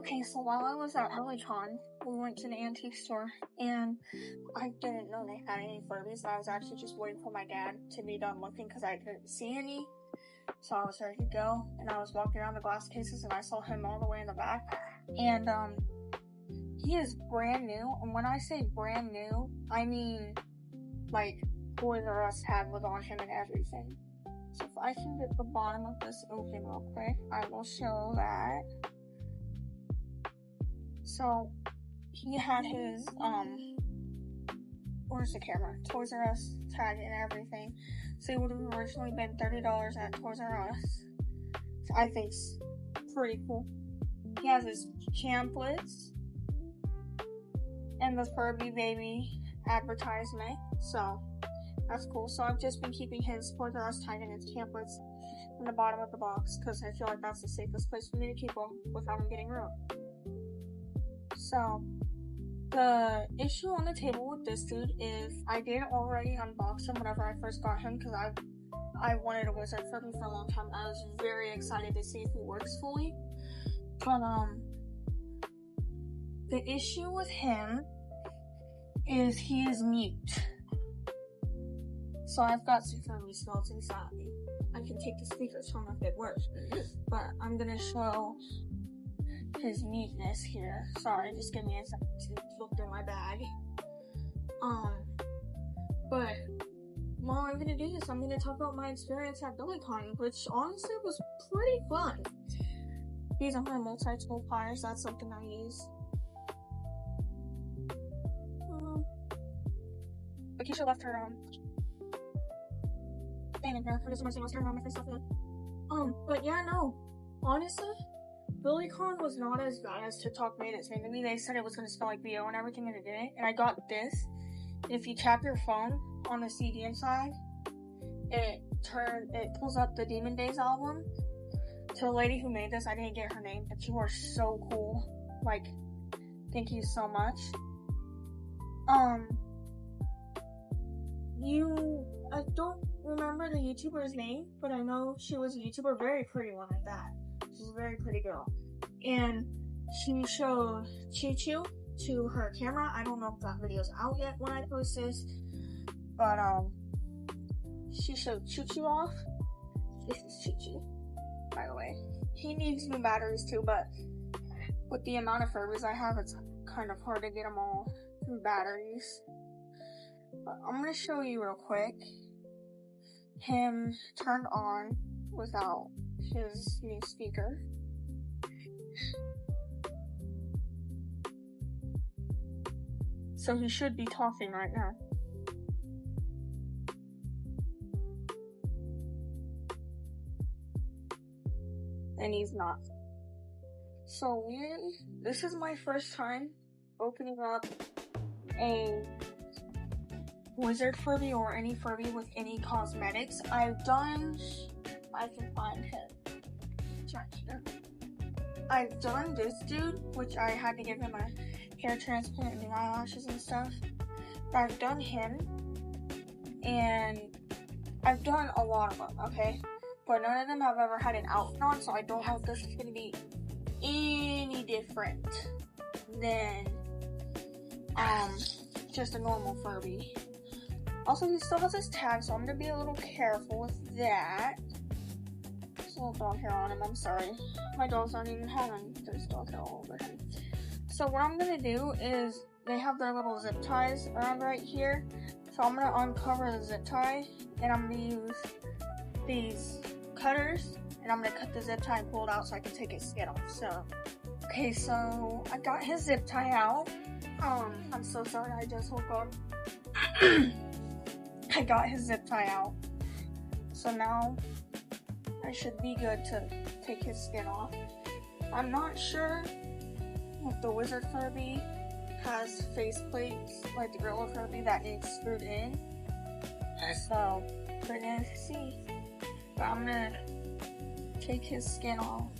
Okay, so while I was at LaCon, we went to the antique store, and I didn't know they had any Furbies. I was actually just waiting for my dad to be done looking because I didn't see any. So I was ready to go, and I was walking around the glass cases, and I saw him all the way in the back. And he is brand new. And when I say brand new, I mean like Toys R Us tag was on him and everything. So if I can get the bottom of this open real quick, I will show that. So he had his where's the camera? Toys R Us tag and everything. So it would have originally been $30 at Toys R Us. So I think it's pretty cool. He has his pamphlets and the Furby baby advertisement. So that's cool. So I've just been keeping his Toys R Us tag and his pamphlets in the bottom of the box because I feel like that's the safest place for me to keep them without them getting ruined. So the issue on the table with this dude is I did already unbox him whenever I first got him because I wanted a Wizard Furby for a long time. I was very excited to see if he works fully. But the issue with him is he is mute. So I've got some Furby skulls inside me. I can take the speakers from if it works. But I'm gonna show his neatness here. Sorry, just give me a second to look through my bag. But while I'm gonna do this, I'm gonna talk about my experience at BillyCon, which honestly was pretty fun. These are my multi-tool pliers. That's something I use. Lakeisha left her thing in here. I just want to turn around my stuff in. But yeah, no. Honestly, BillyCon was not as bad as TikTok made it seem to me. They said it was going to smell like BO and everything, and it didn't. And I got this. If you tap your phone on the CD inside, it pulls up the Demon Days album. To the lady who made this, I didn't get her name, but you are so cool. Like, thank you so much. I don't remember the YouTuber's name, but I know she was a YouTuber, very pretty one at that. She's a very pretty girl. And she showed Choo Choo to her camera. I don't know if that video's out yet when I post this, but she showed Choo Choo off. This is Choo Choo, by the way. He needs new batteries too, but with the amount of Furbies I have, it's kind of hard to get them all through batteries. But I'm gonna show you real quick him turned on without his new speaker. So he should be talking right now. And he's not. So this is my first time opening up a Wizard Furby or any Furby with any cosmetics. I can find him. I've done this dude, which I had to give him a hair transplant and new eyelashes and stuff. But I've done him, and I've done a lot of them, okay? But none of them have ever had an outfit on, so I don't know if this is gonna be any different than just a normal Furby. Also, he still has his tag, so I'm gonna be a little careful with that. There's a little dog hair on him, I'm sorry. My dogs aren't even having there's dog hair all over him. So what I'm gonna do is, they have their little zip ties around right here. So I'm gonna uncover the zip tie, and I'm gonna use these cutters, and I'm gonna cut the zip tie and pull it out so I can take his skin off. So, okay, so I got his zip tie out. I'm so sorry, I just woke up. I got his zip tie out. So now I should be good to take his skin off. I'm not sure if the Wizard Furby has face plates like the Gorilla Furby that needs screwed in. So, we're gonna see. But I'm gonna take his skin off.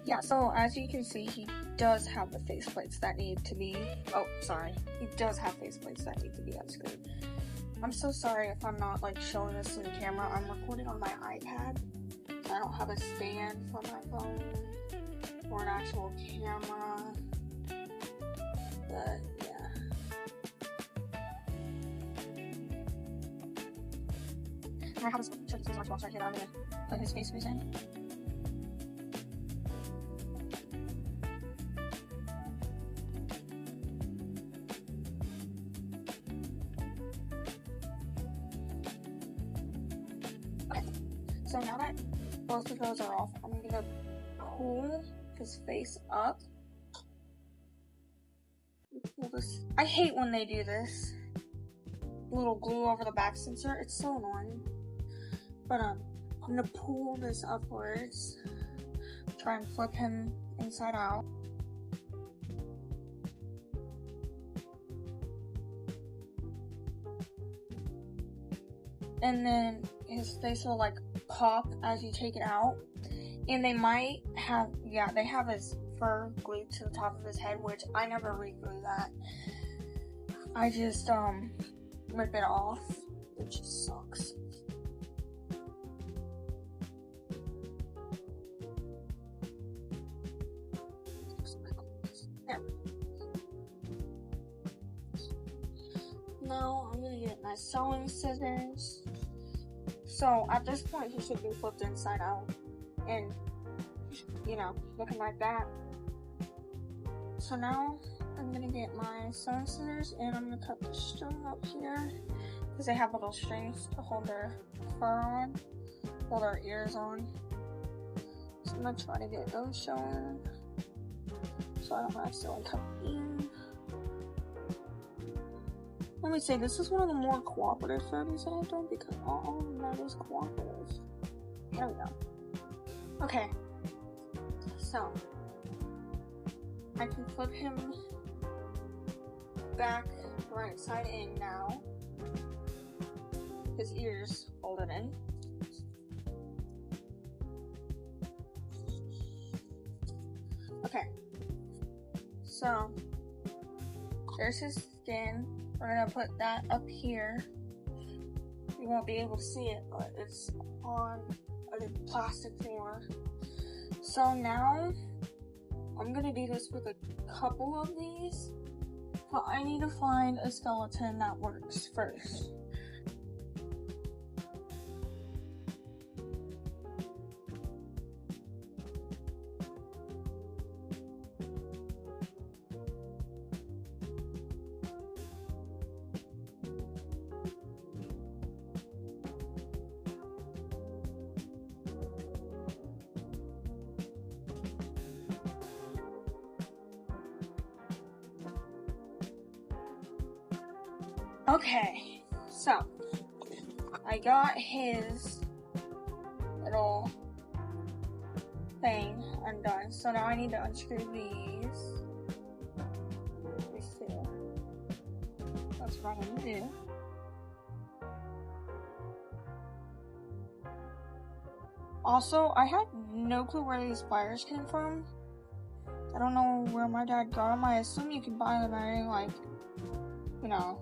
Yeah, so as you can see, he does have the faceplates that need to be, he does have faceplates that need to be unscrewed. I'm so sorry if I'm not like showing this to the camera. I'm recording on my iPad. I don't have a stand for my phone or an actual camera. But yeah. And I have this lunchbox right here that I'm gonna put his face in. Okay, so now that both of those are off, I'm gonna pull his face up. Pull this. I hate when they do this. Little glue over the back sensor. It's so annoying. But I'm gonna pull this upwards. Try and flip him inside out. And then his face will like pop as you take it out. And they might have, yeah, they have his fur glued to the top of his head, which I never re-glue that. I just rip it off, which just sucks. There. Now I'm gonna get my sewing scissors. So at this point he should be flipped inside out and, you know, looking like that. So now I'm gonna get my sewing scissors and I'm gonna cut the string up here because they have little strings to hold their fur on, hold their ears on. So I'm gonna try to get those showing so I don't have sewing cutting. Let me say, this is one of the more cooperative Furbies that I've done because all of that is cooperative. There we go. Okay, so I can flip him back right side in now. His ears folded in. Okay, so there's his skin. We're gonna put that up here. You won't be able to see it, but it's on a plastic floor. So now I'm gonna do this with a couple of these, but I need to find a skeleton that works first. Okay, so I got his little thing undone. So now I need to unscrew these. These two. That's what I'm gonna do. Also, I had no clue where these pliers came from. I don't know where my dad got them. I assume you can buy them at any, like, you know,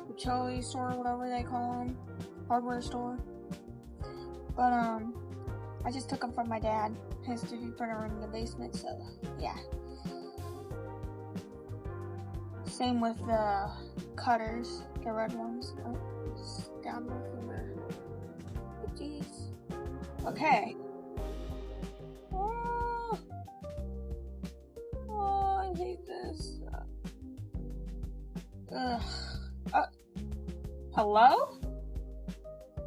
utility store, whatever they call them, hardware store. But I just took them from my dad. His 3D printer in the basement, so yeah. Same with the cutters, the red ones. Oh, stab my finger. Jeez. Okay. I hate this. Hello?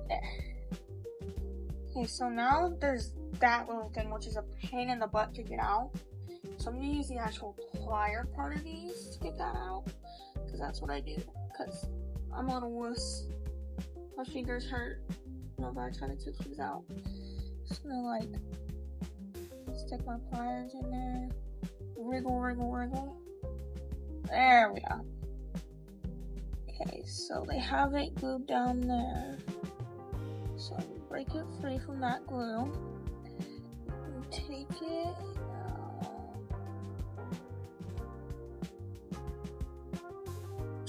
There. Okay, so now there's that little thing, which is a pain in the butt to get out. So I'm gonna use the actual plier part of these to get that out, because that's what I do. Because I'm a little wuss. My fingers hurt whenever I try to take these out. Just gonna like stick my pliers in there. Wriggle, wriggle, wriggle. There we go. Okay, so they have it glued down there. So I'm gonna break it free from that glue. And take it.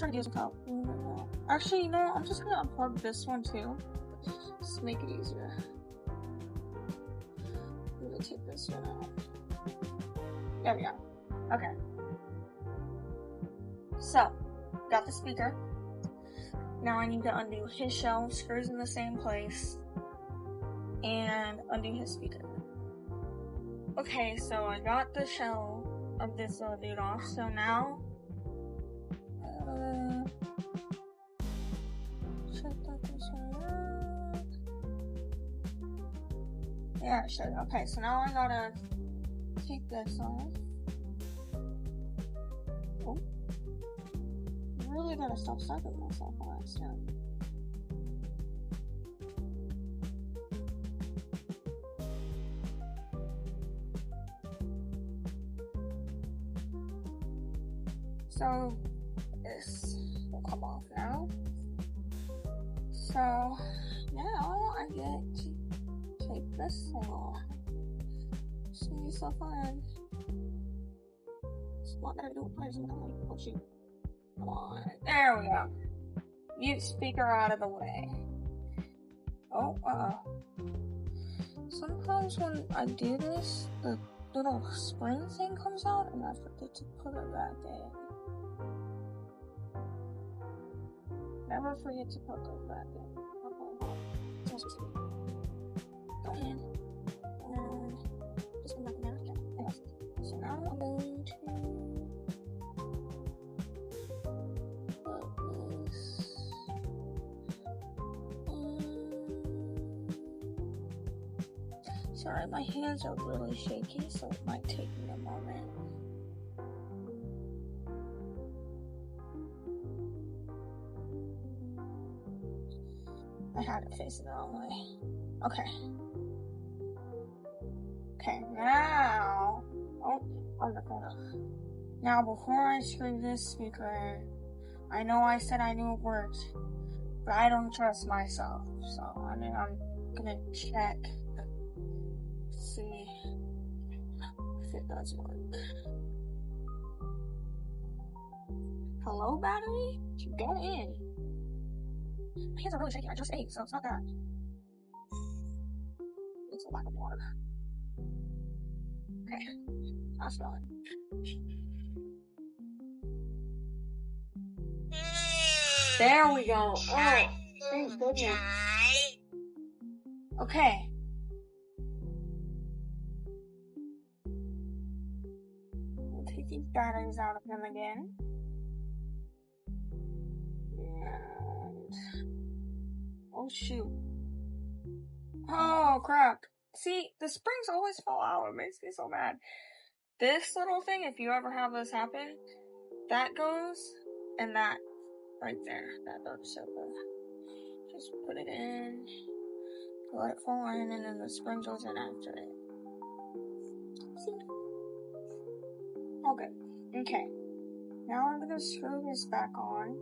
trying to get some help. Actually, you know, I'm just gonna unplug this one too. Just to make it easier. I'm gonna take this one out. There we go. Okay. So, got the speaker. Now I need to undo his shell, screws in the same place, and undo his speaker. Okay, so I got the shell of this little dude off, so now, check that this one out. Yeah, it should. Okay, so now I gotta take this off. Oh. I really gotta stop sucking myself on that stuff. So, this will come off now. So, now I get to take this off. See, so fun. It's not gonna do it, please. Oh, shoot. Come on. There we go. Mute speaker out of the way. Oh, sometimes when I do this, the little spring thing comes out and I forget to put it back in. Never forget to put those back in. Go in. And just come back in there. Okay. So now I'm going to put this sorry, my hands are really shaky, so it might take me a moment. I had it facing the wrong way. Okay. Okay, now... Oh, wonderful. Now, before I screw this speaker in, I know I said I knew it worked, but I don't trust myself. So, I mean, I'm gonna check, see if it does work. Hello, battery? Go in. My hands are really shaky. I just ate, so it's not that. It's a lack of water. Okay, that's going. There we go. Oh, thank goodness. Okay. We'll take these batteries out of them again. And... oh shoot. Oh crap. See, the springs always fall out. It makes me so mad. This little thing, if you ever have this happen, that goes, and that right there, that does. So just put it in, let it fall in, and then the spring goes in after it. See? All good. Okay. Now I'm gonna screw this back on.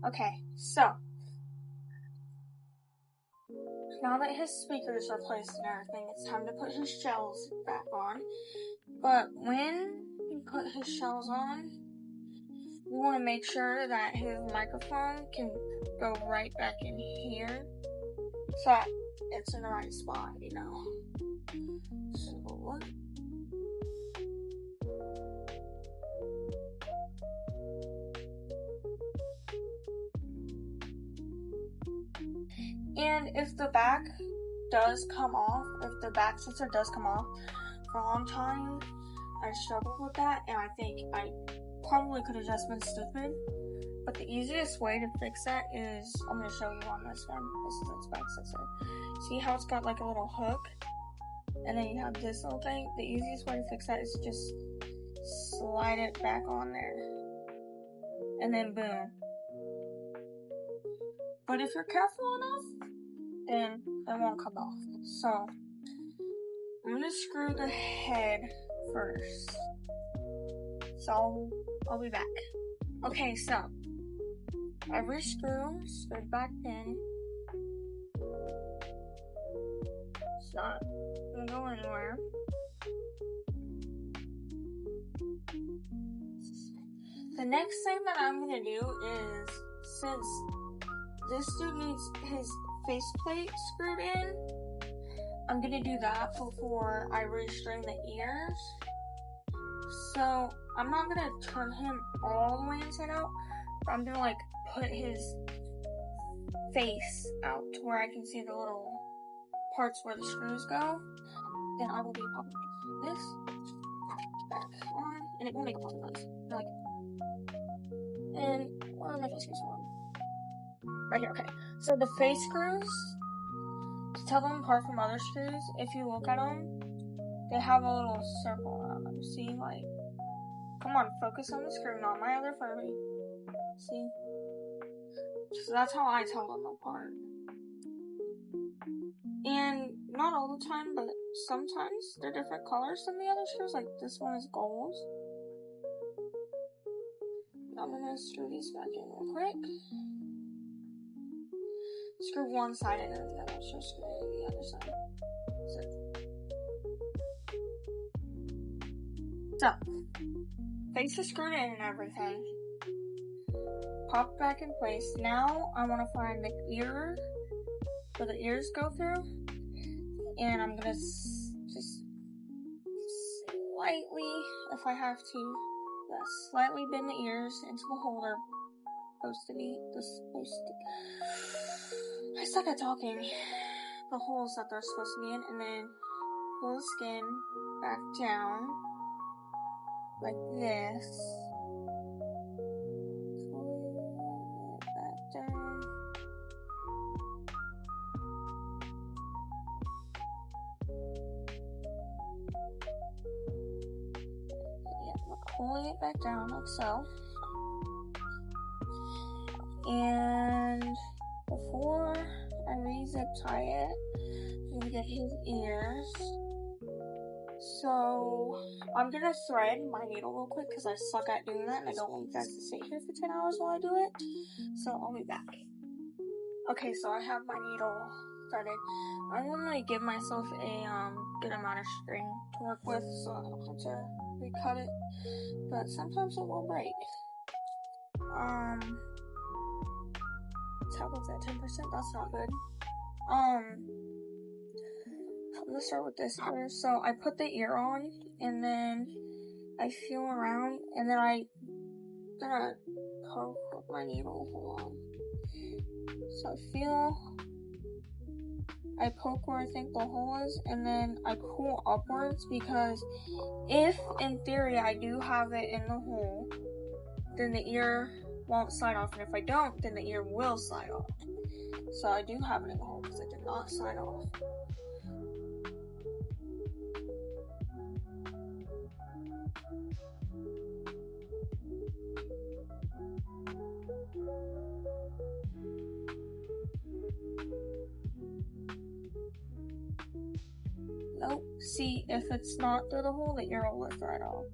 Okay, so now that his speaker is replaced and everything, it's time to put his shells back on. But when you put his shells on, you want to make sure that his microphone can go right back in here, so that it's in the right spot, you know. So, and if the back does come off, if the back sensor does come off, for a long time, I struggled with that, and I think I probably could have just been stupid. But the easiest way to fix that is, I'm going to show you on this one. This is its back sensor. See how it's got like a little hook? And then you have this little thing. The easiest way to fix that is just slide it back on there. And then boom. But if you're careful enough, then it won't come off. So, I'm going to screw the head first. So, I'll be back. Okay, so, every screw screwed back in. It's not gonna go anywhere. The next thing that I'm gonna do is, since this dude needs his faceplate screwed in, I'm gonna do that before I restring the ears. So I'm not gonna turn him all the way inside out, but I'm gonna like put his face out to where I can see the little parts where the screws go. Then I will be popping this back on, and it will make a lot of noise. Like, and where are my face screws on? Right here, okay. So the face screws, to tell them apart from other screws, if you look at them, they have a little circle around them. See, like, come on, focus on the screw, not my other Furby. See? So that's how I tell them apart. And not all the time, but sometimes they're different colors than the other screws. Like this one is gold. I'm gonna screw these back in real quick. Screw one side in and then I'll screw the other side. So, face is screwed in and everything. Pop back in place. Now I want to find the ear where the ears go through, and I'm gonna just slightly, if I have to, slightly bend the ears into the hole they're supposed to be. I suck at talking. The holes that they're supposed to be in, and then pull the skin back down like this. Pull it back down. Pulling it back down like so. And before I re-zip tie it, I'm gonna get his ears. So I'm gonna thread my needle real quick because I suck at doing that and I don't want you guys to sit here for 10 hours while I do it. So I'll be back. Okay, so I have my needle threaded. I normally give myself a good amount of string to work with so I don't have to recut it, but sometimes it will break. How was that? 10%? That's not good. I'm gonna start with this first. So I put the ear on, and then I feel around, and then I'm gonna poke with my needle. Hold on. So I poke where I think the hole is, and then I pull upwards, because if, in theory, I do have it in the hole, then the ear won't slide off, and if I don't, then the ear will slide off. So I do have it in the hole, because it did not slide off. Nope. See, if it's not through the hole, the ear will lift right off.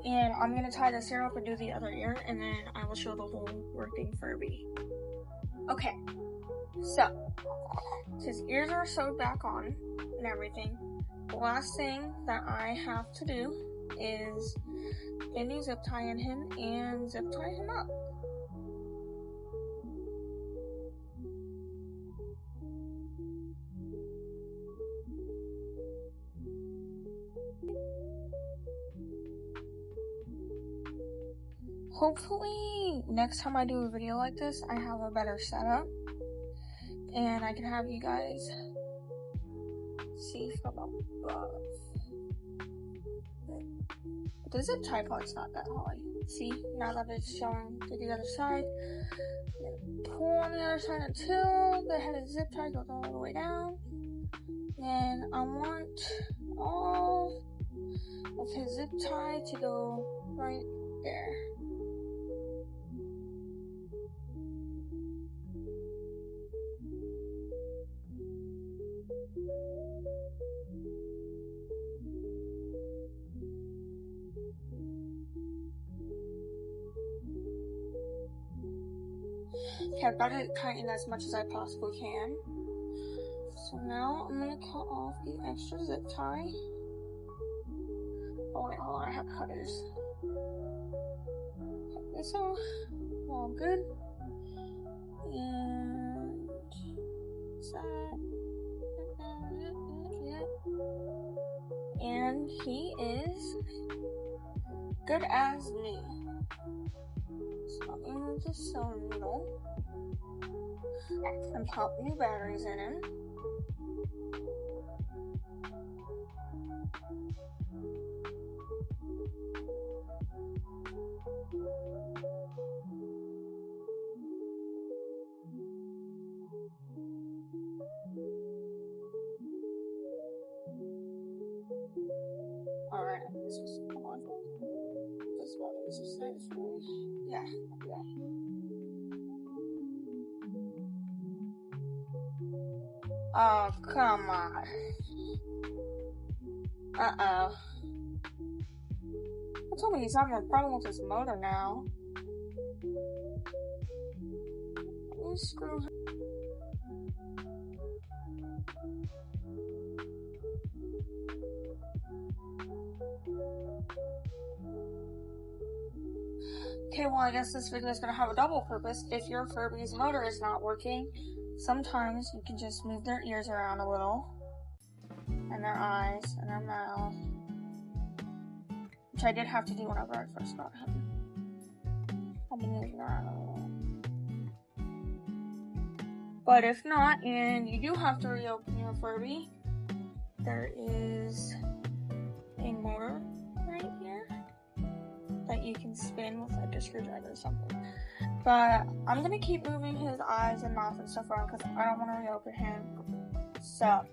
And I'm gonna tie this ear up and do the other ear, and then I will show the whole working Furby. Okay, so his ears are sewed back on and everything. The last thing that I have to do is finish zip tying him and zip tie him up. Hopefully, next time I do a video like this, I have a better setup, and I can have you guys see from above. The zip tie part's not that hard. See, now that it's showing to the other side, pull on the other side until the head of the zip tie goes all the way down. Then I want all of his zip tie to go right there. Okay, I've got it cut in as much as I possibly can. So now I'm gonna cut off the extra zip tie. Oh wait, hold on, I have cutters. Cut this off. All good. And that. And he is good as new. So I'm gonna move the sewing needle and pop new batteries in it. Alright, let's just come on. This one is a safe one. Yeah. Oh, come on. Uh-oh. I told me he's having a problem with his motor now. Let me screw him. Okay, well, I guess this video is going to have a double purpose. If your Furby's motor is not working, sometimes you can just move their ears around a little, and their eyes, and their mouth, which I did have to do whenever I first got him. I'll be moving around a little. But if not, and you do have to reopen your Furby, there is a motor right here that you can spin with like a screwdriver or something. But I'm gonna keep moving his eyes and mouth and stuff around because I don't want to reopen him. So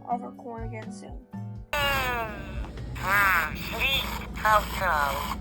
I'll record again soon. Sleep, Toto.